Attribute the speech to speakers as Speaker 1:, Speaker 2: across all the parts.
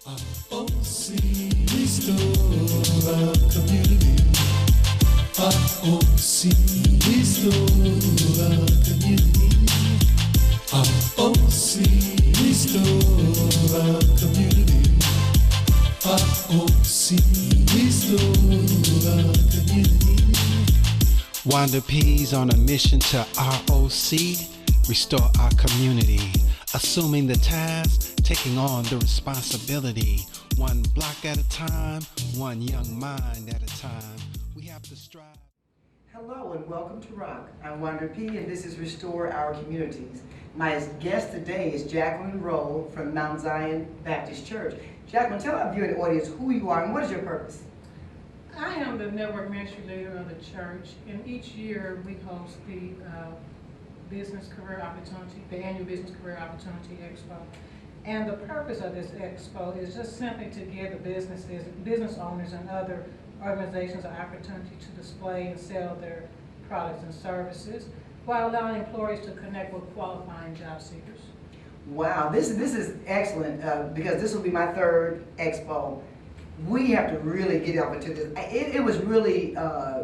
Speaker 1: ROC, restore our community. ROC, restore our community. ROC, restore our community. ROC, restore our community.
Speaker 2: Wanda P's on a mission to ROC, restore our community. Assuming the task, taking on the responsibility. One block at a time, one young mind at a time. We have to strive.
Speaker 3: Hello and welcome to Rock. I'm Wanda P and this is Restore Our Communities. My guest today is Jacqueline Rowe from Mount Zion Baptist Church. Jacqueline, tell our viewing audience who you are and what is your purpose?
Speaker 4: I am the network ministry leader of the church, and each year we host the Business Career Opportunity, the annual Business Career Opportunity Expo. And the purpose of this expo is just simply to give the business owners and other organizations an opportunity to display and sell their products and services while allowing employees to connect with qualifying job seekers.
Speaker 3: Wow, this is excellent because this will be my third expo. We have to really get up into this. It was really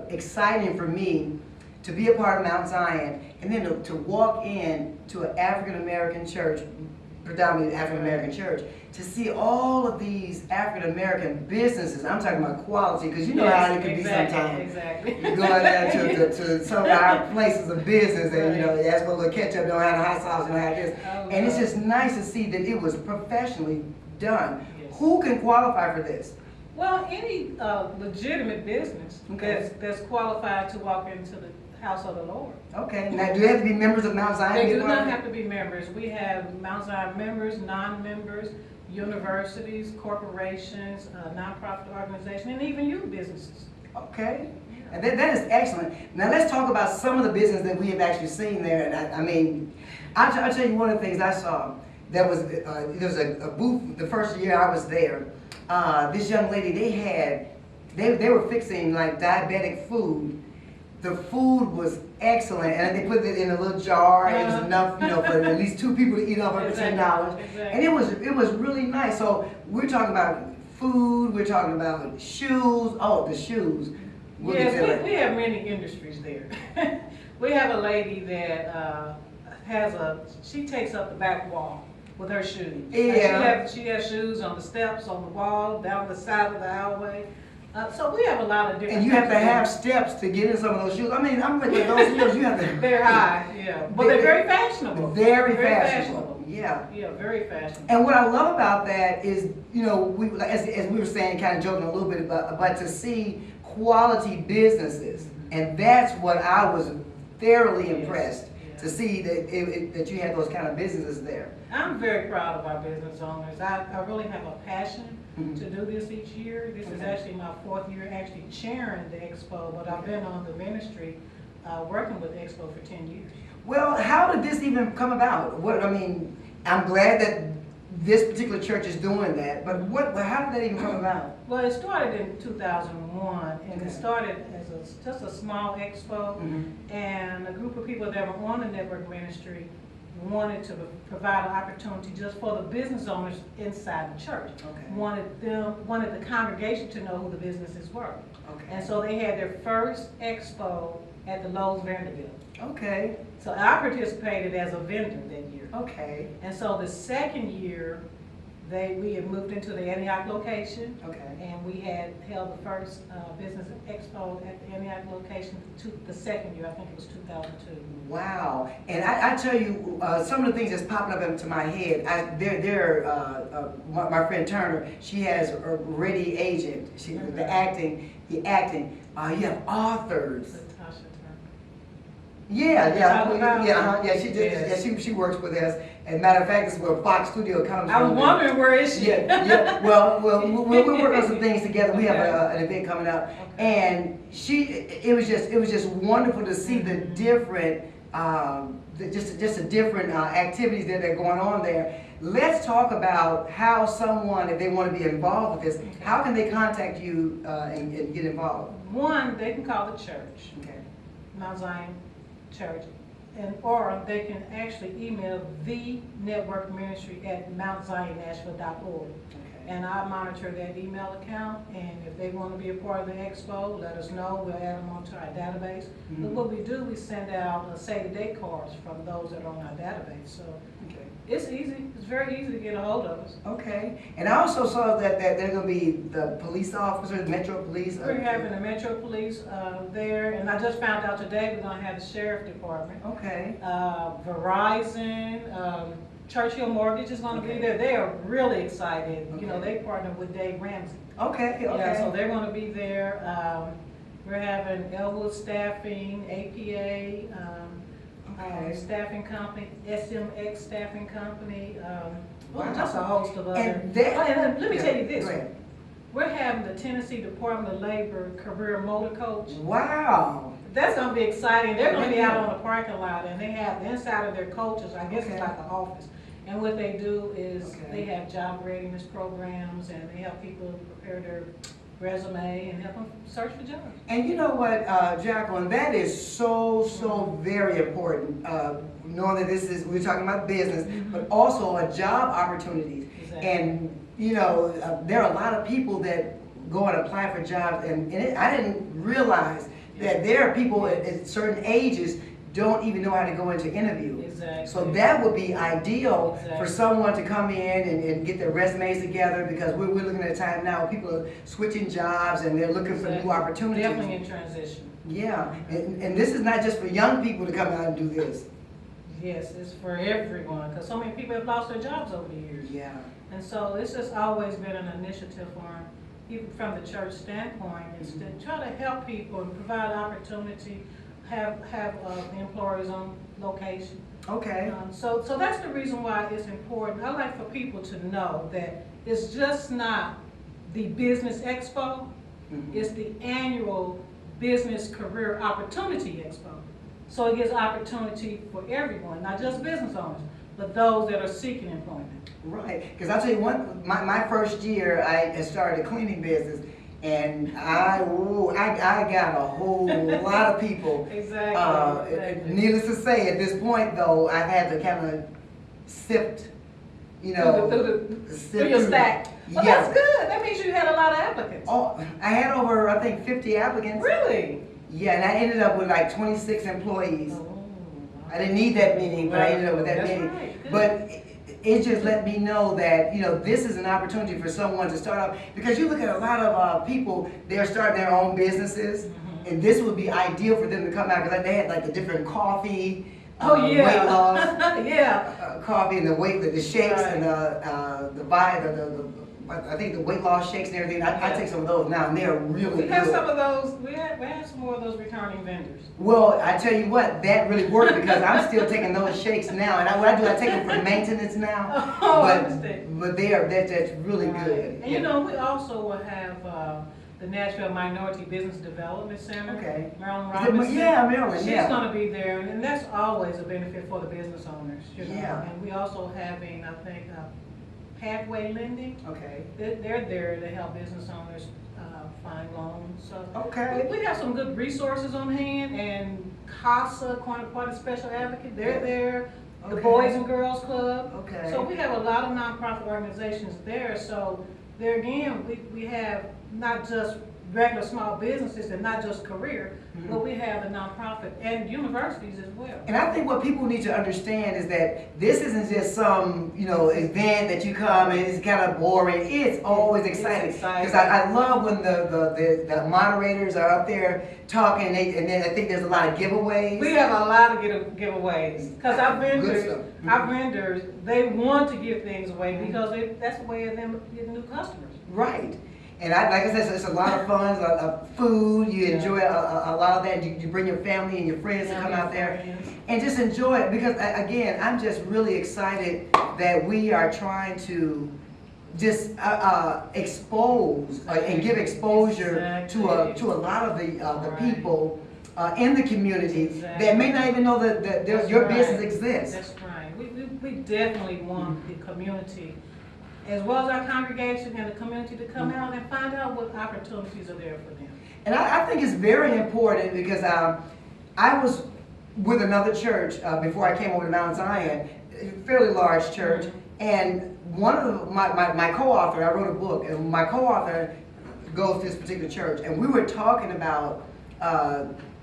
Speaker 3: exciting for me to be a part of Mount Zion and then to walk in to an African-American church, predominantly African-American church, to see all of these African-American businesses. I'm talking about quality, because you know how it can be sometimes.
Speaker 4: Exactly.
Speaker 3: You go in there to some of our places of business and you know, they ask for a little ketchup, don't have the hot sauce, don't have this. And it's just nice to see that it was professionally done.
Speaker 4: Yes.
Speaker 3: Who can qualify for this?
Speaker 4: Well, any legitimate business that's qualified to walk into the house of the Lord.
Speaker 3: Okay. Now, do they have to be members of Mount Zion?
Speaker 4: They do not have to be members. We have Mount Zion members, non-members, universities, corporations, nonprofit organizations, and even youth businesses.
Speaker 3: Okay. And that is excellent. Now, let's talk about some of the business that we have actually seen there. And I mean, I'll tell you one of the things I saw. There was a booth the first year I was there. This young lady, they were fixing like diabetic food. The food was excellent, and they put it in a little jar. It was enough, you know, for at least two people to eat off of for $10.
Speaker 4: Exactly.
Speaker 3: And it was really nice. So we're talking about food. We're talking about shoes. Oh, the shoes.
Speaker 4: Yes, we have many industries there. We have a lady that she takes up the back wall with her shoes.
Speaker 3: Yeah.
Speaker 4: She has shoes on the steps, on the wall, down the side of the alleyway. So we have a lot of different.
Speaker 3: And you have to have steps to get in some of those shoes. I mean, I'm with those heels. You have to.
Speaker 4: They're high, yeah, but they're very fashionable.
Speaker 3: Very fashionable. Yeah.
Speaker 4: Yeah, very fashionable.
Speaker 3: And what I love about that is, you know, as we were saying, kind of joking a little bit about, but to see quality businesses, and that's what I was thoroughly impressed to see that you had those kind of businesses there.
Speaker 4: I'm very proud of our business owners. I really have a passion to do this each year. This is actually my fourth year actually chairing the Expo, but I've been on the ministry working with Expo for 10 years.
Speaker 3: Well, how did this even come about? I mean, I'm glad that this particular church is doing that, but how did that even come about?
Speaker 4: Well, it started in 2001, and it started as just a small expo, and a group of people that were on the network ministry wanted to provide an opportunity just for the business owners inside the church. Wanted the congregation to know who the businesses were. And so they had their first expo at the Lowe's Vanderbilt.
Speaker 3: Okay.
Speaker 4: So I participated as a vendor that year.
Speaker 3: Okay.
Speaker 4: And so the second year, we had moved into the Antioch location.
Speaker 3: Okay. And
Speaker 4: we had held the first business expo at the Antioch location the second year. I think it was 2002.
Speaker 3: Wow. And I tell you, some of the things that's popping up into my head, my friend Turner, she has a ready agent. The acting. You have authors. She works with us. As a matter of fact, this is where Fox Studio comes from.
Speaker 4: I was wondering, where is she?
Speaker 3: Well, we're working on some things together. We have an event coming up, and it was just wonderful to see the different, just the different activities that are going on there. Let's talk about how someone, if they want to be involved with this, how can they contact you and get involved?
Speaker 4: One, they can call the church, Mount Zion Church, or they can actually email the network ministry at mountzionashville.org. And I monitor that email account, and if they want to be a part of the expo, let us know. We'll add them onto our database. But what we do, we send out save-the-date cards from those that are on our database. So
Speaker 3: Okay.
Speaker 4: it's easy. It's very easy to get a hold of us.
Speaker 3: Okay. And I also saw that they're going to be the police officers, Metro Police.
Speaker 4: We're having the Metro Police there, and I just found out today we're going to have the Sheriff Department.
Speaker 3: Okay.
Speaker 4: Verizon, Churchill Mortgage is going to be there. They are really excited. You know, they partner with Dave Ramsey.
Speaker 3: Okay. Okay.
Speaker 4: Yeah, so they're going to be there. We're having Elwood Staffing, APA, Staffing Company, SMX Staffing Company,
Speaker 3: Wow.
Speaker 4: just a host of other.
Speaker 3: And that-
Speaker 4: and let me tell you this.
Speaker 3: Go ahead.
Speaker 4: We're having the Tennessee Department of Labor Career Motor Coach.
Speaker 3: Wow.
Speaker 4: That's gonna be exciting. They're gonna be out on the parking lot, and they have the inside of their coaches, I guess
Speaker 3: Okay.
Speaker 4: it's like an office. And what they do is
Speaker 3: Okay.
Speaker 4: they have job readiness programs, and they help people prepare their resume and help them search for jobs.
Speaker 3: And you know what, Jacqueline, that is so very important. Knowing that we're talking about business, but also job opportunities.
Speaker 4: Exactly.
Speaker 3: And you know, there are a lot of people that go and apply for jobs, and I didn't realize that there are people at certain ages don't even know how to go into interview.
Speaker 4: Exactly.
Speaker 3: So that would be ideal for
Speaker 4: Exactly.
Speaker 3: someone to come in and get their resumes together, because we're looking at a time now where people are switching jobs and they're looking for new opportunities.
Speaker 4: Definitely in transition.
Speaker 3: Yeah, and this is not just for young people to come out and do this.
Speaker 4: Yes, it's for everyone, because so many people have lost their jobs over the years.
Speaker 3: Yeah.
Speaker 4: And so it's just always been an initiative for them, even from the church standpoint, is to try to help people and provide opportunity, have the employees on location.
Speaker 3: Okay.
Speaker 4: So that's the reason why it's important. I like for people to know that it's just not the Business Expo, it's the annual Business Career Opportunity Expo. So it gives opportunity for everyone, not just business owners, but those that are seeking employment.
Speaker 3: Right, because I'll tell you my first year I started a cleaning business, and I got a whole lot of people.
Speaker 4: Exactly.
Speaker 3: Needless to say, at this point though, I had to kind of sift, you know,
Speaker 4: Through your stack. Well,
Speaker 3: Yeah.
Speaker 4: that's good. That means you had a lot of applicants.
Speaker 3: Oh, I had over, I think, 50 applicants.
Speaker 4: Really?
Speaker 3: Yeah, and I ended up with like 26 employees.
Speaker 4: Oh,
Speaker 3: I didn't need that many, but I ended up with that
Speaker 4: That's
Speaker 3: many.
Speaker 4: right. Good.
Speaker 3: But it just let me know that, you know, this is an opportunity for someone to start out, because you look at a lot of people, they're starting their own businesses, and this would be ideal for them to come out, because they had like the different coffee, weight loss,
Speaker 4: Yeah.
Speaker 3: coffee and the shakes
Speaker 4: Right.
Speaker 3: and I think the weight loss shakes and everything. I take some of those now, and they are really
Speaker 4: We have
Speaker 3: good.
Speaker 4: some of those. We have some more of those returning vendors.
Speaker 3: Well, I tell you what, that really worked, because I'm still taking those shakes now, and what I do, I take them for maintenance now.
Speaker 4: Oh, I
Speaker 3: but
Speaker 4: understand.
Speaker 3: but that's really
Speaker 4: Right.
Speaker 3: good.
Speaker 4: And you know, we also will have the Nashville Minority Business Development Center.
Speaker 3: Okay.
Speaker 4: Marilyn
Speaker 3: Is it-
Speaker 4: Robinson.
Speaker 3: yeah, Marilyn,
Speaker 4: She's
Speaker 3: yeah.
Speaker 4: going to be there, and that's always a benefit for the business owners. You know?
Speaker 3: Yeah.
Speaker 4: And we also having, I think, Pathway Lending.
Speaker 3: Okay.
Speaker 4: They're there to help business owners find loans. So
Speaker 3: Okay.
Speaker 4: we have some good resources on hand, and CASA, Quantum Special Advocate, they're there. The
Speaker 3: Okay.
Speaker 4: Boys and Girls Club.
Speaker 3: Okay.
Speaker 4: So we have a lot of nonprofit organizations there. So there again, we have not just regular small businesses and not just career, but we have the nonprofit and universities as well.
Speaker 3: And I think what people need to understand is that this isn't just some, you know, event that you come and it's kind of boring. It's always
Speaker 4: It's
Speaker 3: exciting.
Speaker 4: exciting.
Speaker 3: Because I love when the moderators are up there talking, and then I think there's a lot of giveaways.
Speaker 4: We have a lot of giveaways because our
Speaker 3: Good
Speaker 4: vendors,
Speaker 3: stuff.
Speaker 4: they want to give things away because that's a way of them getting new customers.
Speaker 3: Right. And like I said, it's a lot of fun, food, you
Speaker 4: Yeah.
Speaker 3: enjoy a lot of that. You bring your family and your friends to come out there and just enjoy it, because again, I'm just really excited that we are trying to just expose and give exposure to a lot of the
Speaker 4: Right.
Speaker 3: people in the community
Speaker 4: Exactly.
Speaker 3: that may not even know that
Speaker 4: That's
Speaker 3: your
Speaker 4: right.
Speaker 3: business exists.
Speaker 4: That's right. We definitely want the community, as well as our congregation and the community, to come out and find out what opportunities are there for them.
Speaker 3: And I think it's very important, because I was with another church before I came over to Mount Zion, a fairly large church, and one of my co-author, I wrote a book, and my co-author goes to this particular church, and we were talking about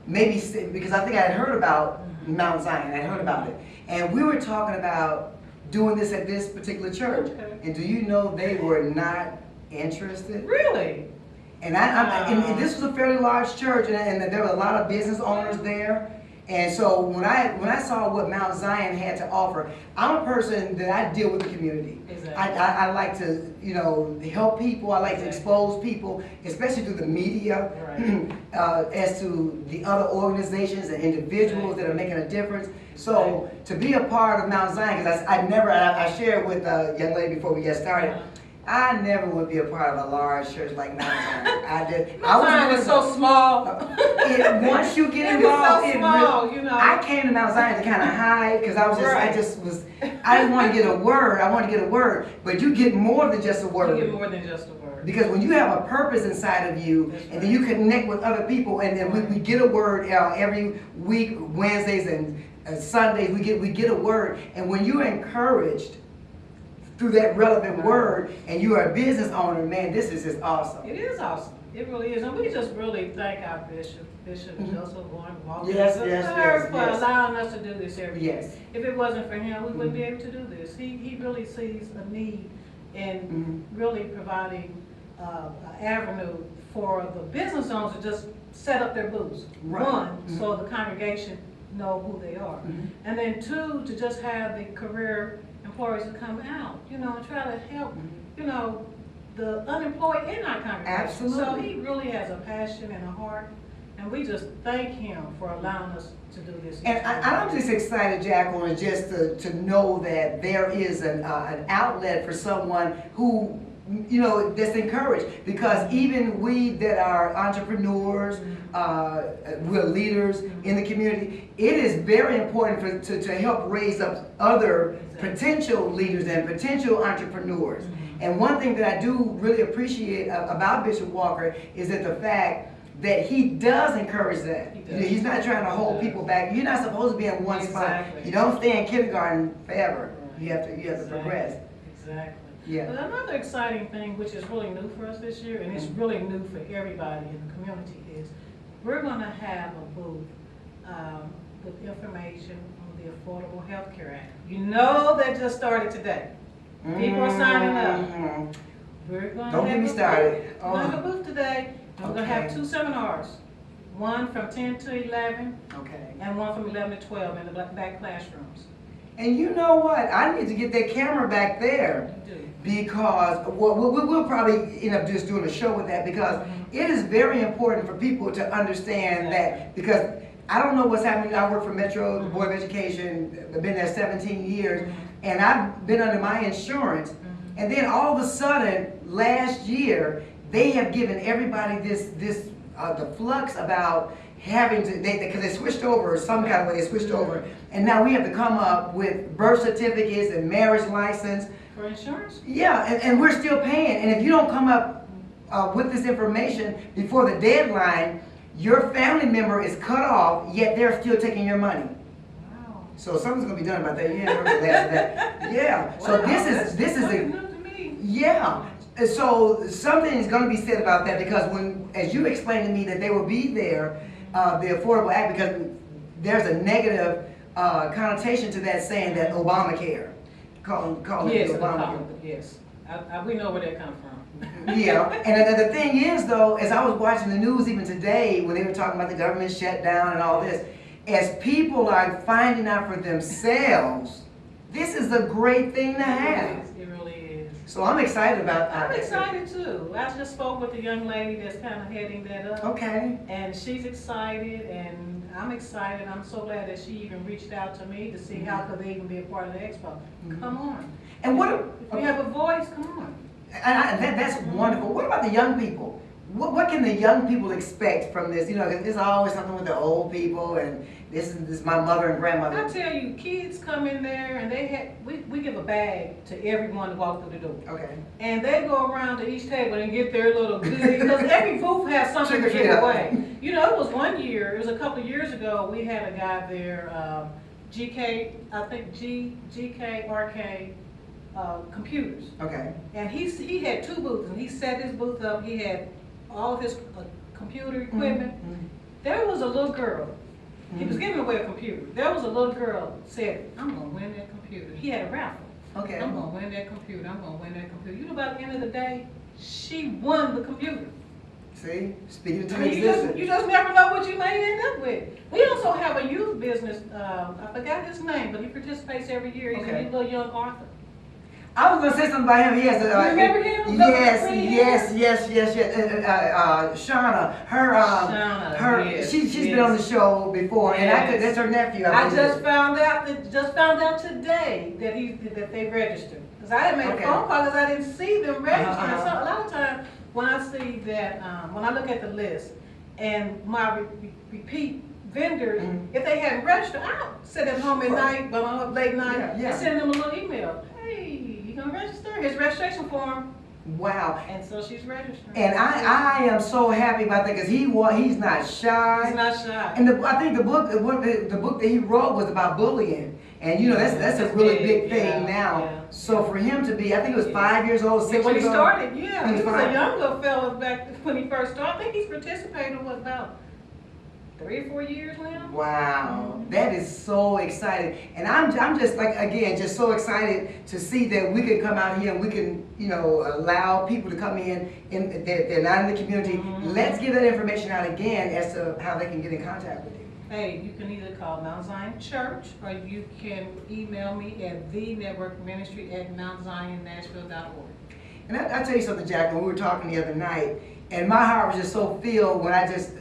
Speaker 3: maybe, because I think I had heard about Mount Zion, I had heard about it, and we were talking about doing this at this particular church.
Speaker 4: Okay.
Speaker 3: And do you know they were not interested?
Speaker 4: Really?
Speaker 3: And and this was a fairly large church, and there were a lot of business owners there. And so when I saw what Mount Zion had to offer, I'm a person that I deal with the community.
Speaker 4: Exactly.
Speaker 3: I like to, you know, help people. I like to expose people, especially through the media,
Speaker 4: Right.
Speaker 3: as to the other organizations and individuals that are making a difference. So to be a part of Mount Zion, because I shared with a young lady before we get started, I never would be a part of a large church like Mount Zion. I did.
Speaker 4: Mount Zion is so small.
Speaker 3: Once you get
Speaker 4: It is
Speaker 3: involved,
Speaker 4: so small, you know.
Speaker 3: I came to Mount Zion to kind of hide because I didn't want to get a word. I want to get a word, but you get more than just a word.
Speaker 4: You get more than just a word.
Speaker 3: Because when you have a purpose inside of you, and then you connect with other people, and then we get a word every week, Wednesdays and Sundays, we get a word, and when you're encouraged through that relevant word, and you are a business owner, man, this is just awesome.
Speaker 4: It is awesome. It really is. And we just really thank our Bishop Joseph Warren Walker,
Speaker 3: Yes,
Speaker 4: for allowing us to do this every year.
Speaker 3: Yes.
Speaker 4: If it wasn't for him, we wouldn't be able to do this. He really sees a need in really providing an avenue for the business owners to just set up their booths.
Speaker 3: Right.
Speaker 4: One, so the congregation know who they are. And then two, to just have the career employees to come out, you know, and try to help, you know, the unemployed in our congregation.
Speaker 3: Absolutely.
Speaker 4: So he really has a passion and a heart, and we just thank him for allowing us to do this.
Speaker 3: And I'm just excited, Jacqueline, just to know that there is an outlet for someone who, you know, that's encouraged. Because even we that are entrepreneurs, we're leaders in the community, it is very important to help raise up other potential leaders and potential entrepreneurs. And one thing that I do really appreciate about Bishop Walker is that the fact that he does encourage that. He's not trying to hold people back. You're not supposed to be in one spot. You don't stay in kindergarten forever. You have to progress.
Speaker 4: Exactly.
Speaker 3: Yeah.
Speaker 4: But another exciting thing, which is really new for us this year, and it's really new for everybody in the community, is we're going to have a booth with information on the Affordable Health Care Act. You know that just started today. People are signing up. We're going to
Speaker 3: Don't get me started.
Speaker 4: We're going to have a booth today. And we're going to have 2 seminars. One from 10 to 11, and one from 11 to 12 in the back classrooms.
Speaker 3: And you know what? I need to get that camera back there.
Speaker 4: You do.
Speaker 3: Because we'll probably end up just doing a show with that, because it is very important for people to understand that, because I don't know what's happening. I work for Metro, the Board of Education. I've been there 17 years, and I've been under my insurance. And then all of a sudden, last year, they have given everybody the flux about having to, because they switched over some kind of way, they switched over. And now we have to come up with birth certificates and marriage license.
Speaker 4: For insurance?
Speaker 3: Yeah, and we're still paying. And if you don't come up with this information before the deadline, your family member is cut off, yet they're still taking your money.
Speaker 4: Wow.
Speaker 3: So something's gonna be done about that. Yeah, that. Yeah.
Speaker 4: Wow,
Speaker 3: So this is a,
Speaker 4: new to me.
Speaker 3: yeah. And so something is gonna be said about that, because when, as you explained to me that they will be there, the Affordable Act, because there's a negative connotation to that, saying that Obamacare, calling
Speaker 4: Yes,
Speaker 3: it Obamacare.
Speaker 4: yes. We know where that comes from.
Speaker 3: Yeah, and the thing is though, as I was watching the news even today, when they were talking about the government shutdown and all this, as people are finding out for themselves, this is a great thing to have.
Speaker 4: It really is.
Speaker 3: So I'm excited about that.
Speaker 4: I'm excited too. I just spoke with a young lady that's kind of heading that up.
Speaker 3: Okay.
Speaker 4: And she's excited, and I'm excited. I'm so glad that she even reached out to me to see how could they even be a part of the expo. Come on.
Speaker 3: And what?
Speaker 4: If you have a voice, come on.
Speaker 3: And that's wonderful. What about the young people? What can the young people expect from this? You know, there's always something with the old people, and this is my mother and grandmother.
Speaker 4: I tell you, kids come in there and we give a bag to everyone to walk through the door.
Speaker 3: Okay.
Speaker 4: And they go around to each table and get their little goodie, because every booth has something to give away. You know, it was one year, it was a couple of years ago, we had a guy there, GK, I think GKRK computers.
Speaker 3: Okay.
Speaker 4: And he had 2 booths, and he set his booth up. He had all of his computer equipment.
Speaker 3: Mm-hmm.
Speaker 4: There was a little girl. He was giving away a computer. There was a little girl said, "I'm gonna win that computer." He had a raffle.
Speaker 3: Okay.
Speaker 4: I'm gonna win that computer. I'm gonna win that computer. You know, by the end of the day, she won the computer.
Speaker 3: See, speaking of
Speaker 4: I mean, you just never know what you may end up with. We also have a youth business. I forgot his name, but he participates every year. He's
Speaker 3: Okay.
Speaker 4: a little young Arthur.
Speaker 3: I was gonna say something about him. Yes.
Speaker 4: You remember him?
Speaker 3: Yes. Shauna. Her.
Speaker 4: Yes,
Speaker 3: She's
Speaker 4: yes.
Speaker 3: been on the show before, and
Speaker 4: Yes.
Speaker 3: that's her nephew.
Speaker 4: I
Speaker 3: believe.
Speaker 4: just found out today that they registered. Because I had made
Speaker 3: Okay.
Speaker 4: a phone call because I didn't see them register.
Speaker 3: Uh-huh.
Speaker 4: So a lot of times when I see that, when I look at the list and my repeat vendors,
Speaker 3: Mhm.
Speaker 4: if they hadn't registered, I'll sit at home at night, late night,
Speaker 3: Yeah.
Speaker 4: and send them a little email. Hey, you gonna register? Here's registration form.
Speaker 3: Wow.
Speaker 4: And so she's registering.
Speaker 3: And I am so happy about that because he's not shy.
Speaker 4: He's not shy.
Speaker 3: And I think the book that he wrote was about bullying, and you know that's a
Speaker 4: That's
Speaker 3: really
Speaker 4: big,
Speaker 3: big thing
Speaker 4: yeah,
Speaker 3: now.
Speaker 4: yeah.
Speaker 3: So for him to be, I think it was
Speaker 4: Yeah.
Speaker 3: 5 years old, 6
Speaker 4: When he
Speaker 3: years old.
Speaker 4: started, yeah,
Speaker 3: He
Speaker 4: he
Speaker 3: was
Speaker 4: was
Speaker 3: fine.
Speaker 4: a young little fella back when he first started. I think he's participated what about 3 or 4 years now.
Speaker 3: Wow, that is so exciting, and I'm just like again just so excited to see that we can come out here and we can allow people to come in they're not in the community.
Speaker 4: Mhm.
Speaker 3: Let's give that information out again as to how they can get in contact with you.
Speaker 4: Hey, you can either call Mount Zion Church or you can email me at thenetworkministry@mountzionNashville.org.
Speaker 3: And I tell you something, Jacqueline, we were talking the other night, and my heart was just so filled when I just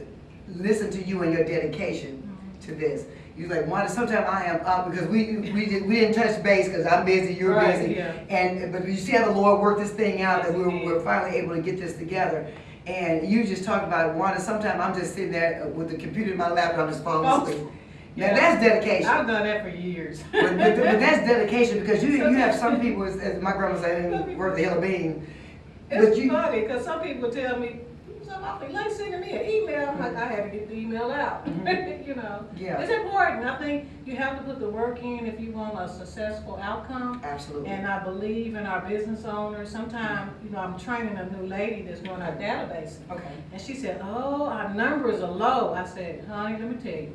Speaker 3: listened to you and your dedication to this. You was like, Wanda, sometimes I am up because we didn't touch base because I'm busy, you're
Speaker 4: Right,
Speaker 3: busy.
Speaker 4: yeah.
Speaker 3: But you see how the Lord worked this thing out, that
Speaker 4: Yes, He did.
Speaker 3: we're finally able to get this together. And you just talked about, Wanda, sometimes I'm just sitting there with the computer in my lap and I'm just falling asleep. Now
Speaker 4: Yeah.
Speaker 3: that's dedication.
Speaker 4: I've done that for years.
Speaker 3: But that's dedication because you have some people, as my grandma said, worth the hell of bean. But
Speaker 4: It's
Speaker 3: you-
Speaker 4: funny because some people tell me, "You was awfully late sending me an email." I'm like, I had to get the email out. You know,
Speaker 3: Yeah.
Speaker 4: It's important. I think you have to put the work in if you want a successful outcome.
Speaker 3: Absolutely.
Speaker 4: And I believe in our business owners. Sometimes, I'm training a new lady that's doing our database.
Speaker 3: Okay.
Speaker 4: And she said, "Oh, our numbers are low." I said, "Honey, let me tell you,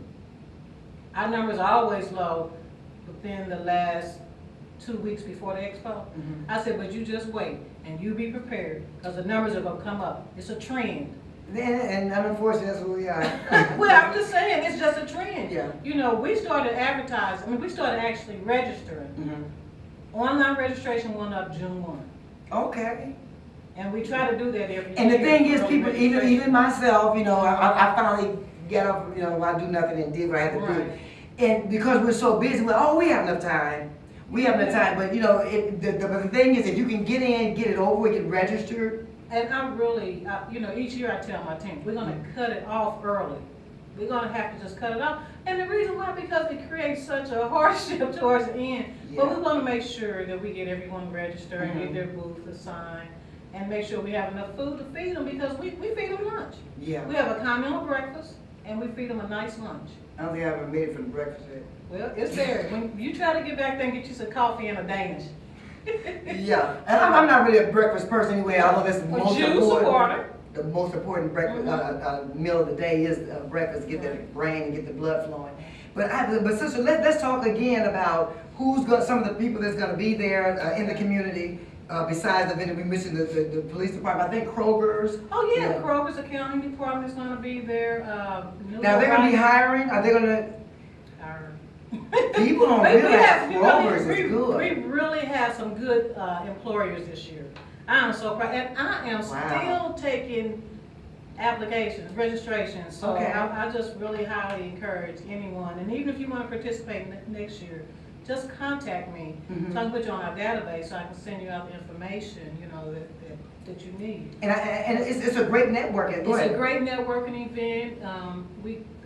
Speaker 4: our numbers are always low within the last 2 weeks before the expo."
Speaker 3: Mhm.
Speaker 4: I said, "But you just wait and you be prepared because the numbers are gonna come up. It's a trend."
Speaker 3: And unfortunately, that's what we are.
Speaker 4: Well, I'm just saying, it's just a trend.
Speaker 3: Yeah.
Speaker 4: We started advertising. We started actually registering.
Speaker 3: Mhm.
Speaker 4: Online registration went up June 1.
Speaker 3: Okay.
Speaker 4: And we try to do that every year.
Speaker 3: And the thing is,
Speaker 4: for
Speaker 3: people,
Speaker 4: registration.
Speaker 3: even myself, I finally get up, I do nothing and did what I had to do.
Speaker 4: Right.
Speaker 3: And because we're so busy, we have enough time. We have enough time, but but the thing is, if you can get in, get it over, get registered.
Speaker 4: And I'm really, each year I tell my team, we're gonna cut it off early. We're gonna have to just cut it off. And the reason why, because it creates such a hardship towards the end. But we
Speaker 3: Yeah.
Speaker 4: wanna make sure that we get everyone registered and get
Speaker 3: Mhm.
Speaker 4: their booth assigned. And make sure we have enough food to feed them because we feed them lunch.
Speaker 3: Yeah.
Speaker 4: We have a continental breakfast and we feed them a nice lunch.
Speaker 3: I don't think I ever made it for the breakfast yet.
Speaker 4: Well, it's there. When you try to get back there and get you some coffee and a Danish.
Speaker 3: Yeah, and I'm not really a breakfast person anyway, although that's the
Speaker 4: With
Speaker 3: most
Speaker 4: juice or
Speaker 3: important.
Speaker 4: water.
Speaker 3: The most important breakfast meal of the day is breakfast. Get the brain and get the blood flowing. But sister, let's talk again about some of the people that's going to be there in the community. Besides the vendor, we mentioned the police department. I think Kroger's.
Speaker 4: Oh yeah, Kroger's accounting department is gonna be there.
Speaker 3: Now they're going to be hiring. Are they going to? People don't
Speaker 4: We
Speaker 3: realize
Speaker 4: have- we
Speaker 3: Kroger's
Speaker 4: really-
Speaker 3: is good.
Speaker 4: We really have some good employers this year. I am so proud, and I am
Speaker 3: Wow.
Speaker 4: still taking applications, registrations. So
Speaker 3: Okay.
Speaker 4: I just really highly encourage anyone, and even if you want to participate next year, just contact me.
Speaker 3: Mhm.
Speaker 4: So I can put you on our database, so I can send you out the information, that you need.
Speaker 3: And it's a great networking. Go
Speaker 4: It's
Speaker 3: ahead.
Speaker 4: a great networking event.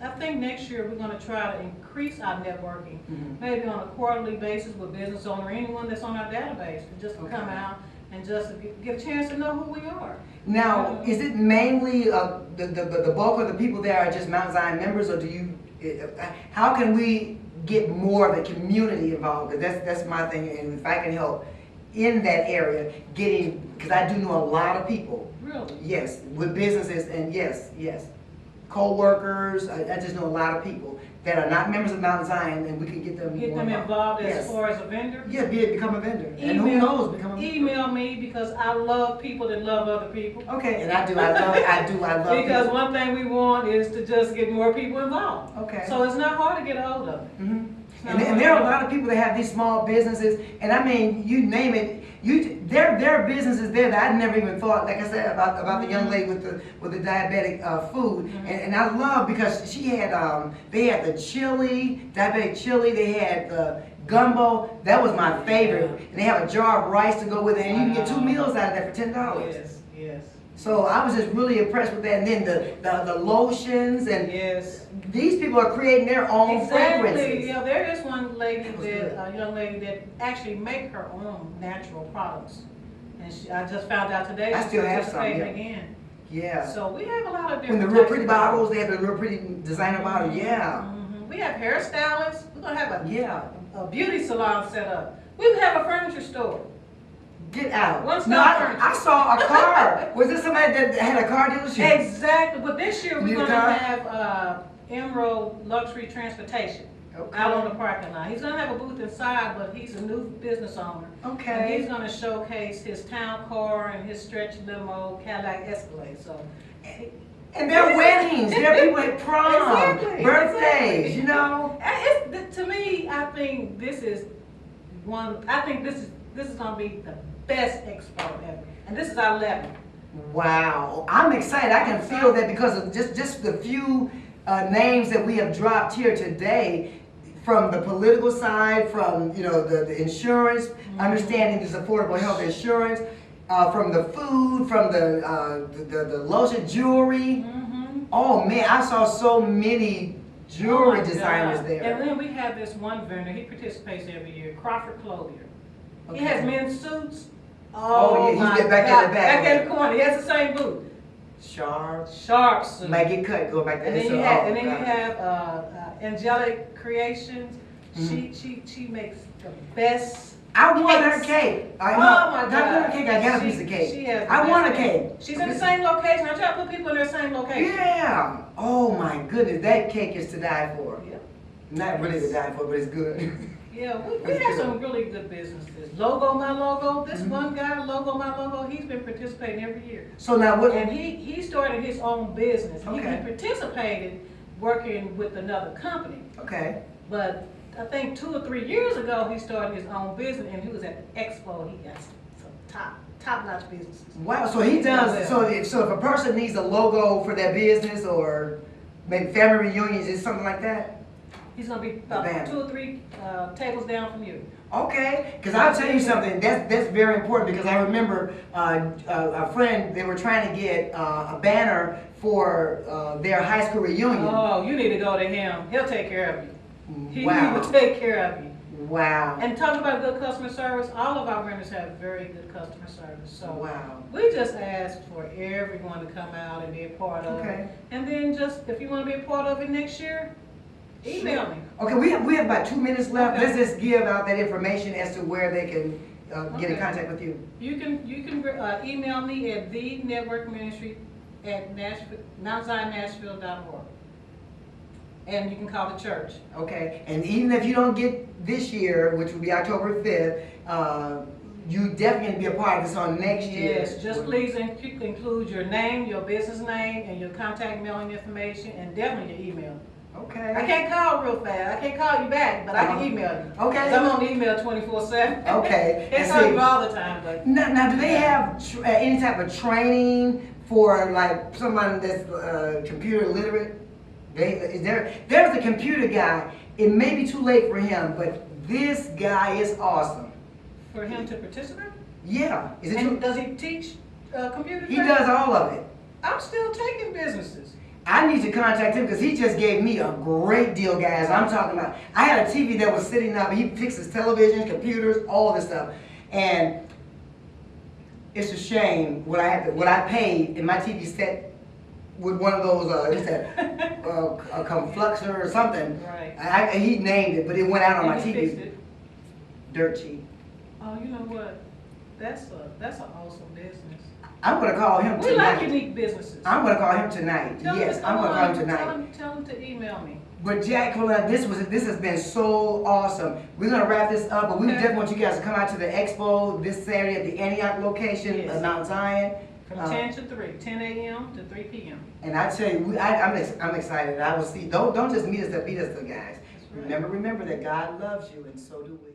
Speaker 4: I think next year we're gonna try to increase our networking,
Speaker 3: Mhm.
Speaker 4: maybe on a quarterly basis with business owner, anyone that's on our database, just to come
Speaker 3: Okay.
Speaker 4: out and just to get a chance to know who we are.
Speaker 3: Now, is it mainly the bulk of the people there are just Mount Zion members, or do you? How can we get more of the community involved? 'Cause that's my thing, and if I can help in that area getting, because I do know a lot of people.
Speaker 4: Really?
Speaker 3: Yes, with businesses, and yes. Co-workers, I just know a lot of people that are not members of Mount Zion, and we can get them.
Speaker 4: Get
Speaker 3: more
Speaker 4: them involved as
Speaker 3: Yes.
Speaker 4: far as a vendor?
Speaker 3: Yeah, become a vendor. And who knows, become a vendor.
Speaker 4: Email me, because I love people that love other people.
Speaker 3: Okay, and I love
Speaker 4: Because
Speaker 3: people.
Speaker 4: one thing we want is to just get more people involved.
Speaker 3: Okay.
Speaker 4: So it's not hard to get a hold of it.
Speaker 3: Mhm. And there are a lot of people that have these small businesses, and I mean, you name it, there are businesses there that I never even thought, like I said, about the young lady with the diabetic food, and I love, because she had they had the diabetic chili, they had the gumbo, that was my favorite, and they have a jar of rice to go with it, and you can get 2 meals out of that for $10.
Speaker 4: Yes.
Speaker 3: So I was just really impressed with that, and then the lotions, and
Speaker 4: Yes.
Speaker 3: these people are creating their own
Speaker 4: Exactly.
Speaker 3: fragrances.
Speaker 4: Yeah, there is one lady
Speaker 3: That was
Speaker 4: a young lady that actually make her own natural products. And I just found out today
Speaker 3: I
Speaker 4: she's
Speaker 3: still have some,
Speaker 4: participating
Speaker 3: yeah.
Speaker 4: again.
Speaker 3: Yeah.
Speaker 4: So we have a lot of
Speaker 3: When
Speaker 4: different
Speaker 3: the real
Speaker 4: types
Speaker 3: pretty
Speaker 4: of
Speaker 3: bottles, they have the real pretty designer bottle. Yeah.
Speaker 4: Mhm. We have hairstylists. We're gonna have
Speaker 3: Yeah.
Speaker 4: a beauty salon set up. We have a furniture store.
Speaker 3: Get out.
Speaker 4: What's
Speaker 3: No,
Speaker 4: that
Speaker 3: I saw a car. Was this somebody that had a car dealership?
Speaker 4: Exactly. But this year
Speaker 3: You
Speaker 4: we're
Speaker 3: need a car?
Speaker 4: gonna have Emerald Luxury Transportation
Speaker 3: Okay.
Speaker 4: out on the parking lot. He's gonna have a booth inside, but he's a new business owner. And
Speaker 3: Okay.
Speaker 4: he's gonna showcase his town car and his stretch limo Cadillac Escalade. So.
Speaker 3: And their weddings, their people at prom,
Speaker 4: Exactly,
Speaker 3: birthdays,
Speaker 4: exactly.
Speaker 3: you know.
Speaker 4: To me, I think this is this is gonna be the best expo ever, and this is our 11th.
Speaker 3: Wow. I'm excited. I can feel that because of just the few names that we have dropped here today, from the political side, from the insurance, understanding this affordable health insurance, from the food, from the lotion, jewelry. Oh man, I saw so many jewelry
Speaker 4: Oh, my
Speaker 3: designers
Speaker 4: God.
Speaker 3: there.
Speaker 4: And then we have this one vendor, he participates every year, Crawford Clothier.
Speaker 3: Okay.
Speaker 4: He has men's suits.
Speaker 3: Oh, yeah, he's
Speaker 4: my
Speaker 3: back in the
Speaker 4: God.
Speaker 3: back.
Speaker 4: Back in the corner, he has the same booth. Sharp suit.
Speaker 3: Might get cut, go back there.
Speaker 4: And then
Speaker 3: So,
Speaker 4: you have,
Speaker 3: oh,
Speaker 4: and then you
Speaker 3: God.
Speaker 4: have Angelic Creations. She makes the best.
Speaker 3: I want her
Speaker 4: cakes.
Speaker 3: cake.
Speaker 4: Oh my God!
Speaker 3: Not want a cake. I got a piece of cake.
Speaker 4: She has the
Speaker 3: I want a
Speaker 4: best
Speaker 3: cake.
Speaker 4: She's in the same location. I try to put people in their same location.
Speaker 3: Yeah. Oh my goodness, that cake is to die for.
Speaker 4: Yeah.
Speaker 3: Not really to die for, but it's good.
Speaker 4: Yeah, we have some really good businesses. Logo My Logo, this one guy, Logo My Logo, he's been participating every year.
Speaker 3: So now what?
Speaker 4: And he started his own business. He
Speaker 3: Okay.
Speaker 4: participated working with another company.
Speaker 3: Okay.
Speaker 4: But I think 2 or 3 years ago, he started his own business, and he was at the Expo. He got some top-notch businesses.
Speaker 3: Wow. So he does.
Speaker 4: Yeah.
Speaker 3: So if a person needs a logo for their business or maybe family reunions, is something like that.
Speaker 4: He's gonna be
Speaker 3: Bam.
Speaker 4: about 2 or 3 tables down from you.
Speaker 3: Okay, because I'll tell you something, that's very important, because I remember a friend, they were trying to get a banner for their high school reunion.
Speaker 4: Oh, you need to go to him. He'll take care of you. He
Speaker 3: Wow.
Speaker 4: will take care of you.
Speaker 3: Wow.
Speaker 4: And talking about good customer service, all of our vendors have very good customer service. So
Speaker 3: Wow.
Speaker 4: we just ask for everyone to come out and be a part of
Speaker 3: Okay.
Speaker 4: it. And then just, if you want to be a part of it next year, email me.
Speaker 3: Okay, we have about 2 minutes left.
Speaker 4: Okay.
Speaker 3: Let's just give out that information as to where they can get in
Speaker 4: Okay.
Speaker 3: contact with you.
Speaker 4: You can email me at thenetworkministry@MountZionNashville.org. And you can call the church.
Speaker 3: Okay, and even if you don't get this year, which will be October 5th, you definitely be a part of this on next year.
Speaker 4: Yes, just please include your name, your business name, and your contact mailing information, and definitely your email.
Speaker 3: Okay.
Speaker 4: I can't call real fast. I can't call you back, but I can email you.
Speaker 3: Okay.
Speaker 4: 'Cause I'm on email 24/7.
Speaker 3: Okay.
Speaker 4: Can't
Speaker 3: And
Speaker 4: call
Speaker 3: see-
Speaker 4: you all the time, but
Speaker 3: Now, do they have any type of training for like someone that's computer literate? There's a computer guy. It may be too late for him, but this guy is awesome.
Speaker 4: for him to participate?
Speaker 3: Yeah. Is it
Speaker 4: And
Speaker 3: too?
Speaker 4: does he teach computer
Speaker 3: He
Speaker 4: training?
Speaker 3: does all of it.
Speaker 4: I'm still taking businesses.
Speaker 3: I need to contact him because he just gave me a great deal, guys. I'm talking about, I had a TV that was sitting up. He fixes televisions, computers, all this stuff. And it's a shame what I paid, and my TV set with one of those, what's that, a confluxer or something.
Speaker 4: Right.
Speaker 3: He named it, but it went out on my
Speaker 4: And he
Speaker 3: TV.
Speaker 4: fixed it.
Speaker 3: Dirt cheap.
Speaker 4: Oh, you know what? That's an awesome business.
Speaker 3: I'm gonna call him
Speaker 4: We like
Speaker 3: tonight.
Speaker 4: unique businesses.
Speaker 3: I'm gonna call him tonight.
Speaker 4: Tell him
Speaker 3: Yes,
Speaker 4: to
Speaker 3: I'm gonna call him
Speaker 4: Tell
Speaker 3: tonight.
Speaker 4: tell him to email me.
Speaker 3: But Jacqueline, this has been so awesome. We're gonna wrap this up, but we
Speaker 4: Okay.
Speaker 3: definitely want you guys to come out to the expo this Saturday at the Antioch location
Speaker 4: Yes.
Speaker 3: of Mount Zion.
Speaker 4: From 10 to 3, 10 a.m. to 3 p.m.
Speaker 3: And I tell you, I'm excited. I will see. Don't just meet us, guys.
Speaker 4: That's right.
Speaker 3: Remember that God loves you, and so do we.